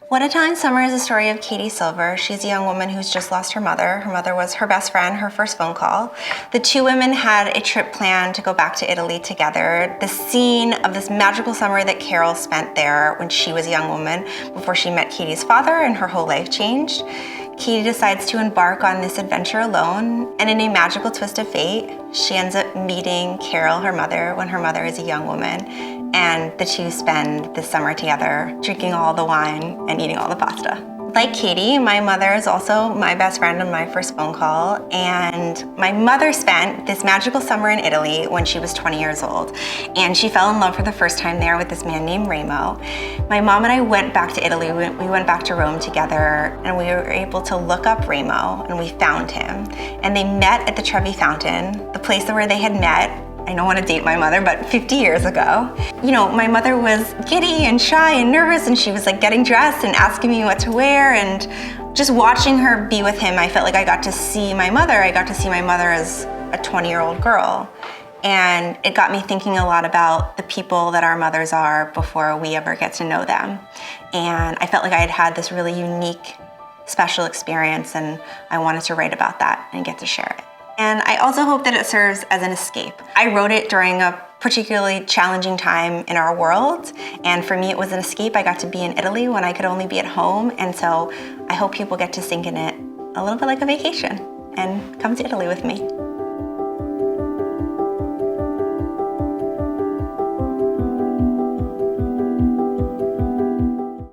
What a Time Summer is a story of Katie Silver. She's a young woman who's just lost her mother. Her mother was her best friend, her first phone call. The two women had a trip planned to go back to Italy together. The scene of this magical summer that Carol spent there when she was a young woman before she met Katie's father and her whole life changed. Katie decides to embark on this adventure alone, and in a magical twist of fate, she ends up meeting Carol, her mother, when her mother is a young woman, and the two spend this summer together, drinking all the wine and eating all the pasta. Like Katie, my mother is also my best friend on my first phone call, and my mother spent this magical summer in Italy when she was 20 years old, and she fell in love for the first time there with this man named Remo. My mom and I went back to Italy. We went back to Rome together, and we were able to look up Remo, and we found him. And they met at the Trevi Fountain, the place where they had met. I don't want to date my mother, but 50 years ago. You know, my mother was giddy and shy and nervous, and she was like getting dressed and asking me what to wear, and just watching her be with him, I felt like I got to see my mother. I got to see my mother as a 20-year-old girl. And it got me thinking a lot about the people that our mothers are before we ever get to know them. And I felt like I had had this really unique, special experience, and I wanted to write about that and get to share it. And I also hope that it serves as an escape. I wrote it during a particularly challenging time in our world, and for me it was an escape. I got to be in Italy when I could only be at home, and so I hope people get to sink in it a little bit like a vacation and come to Italy with me.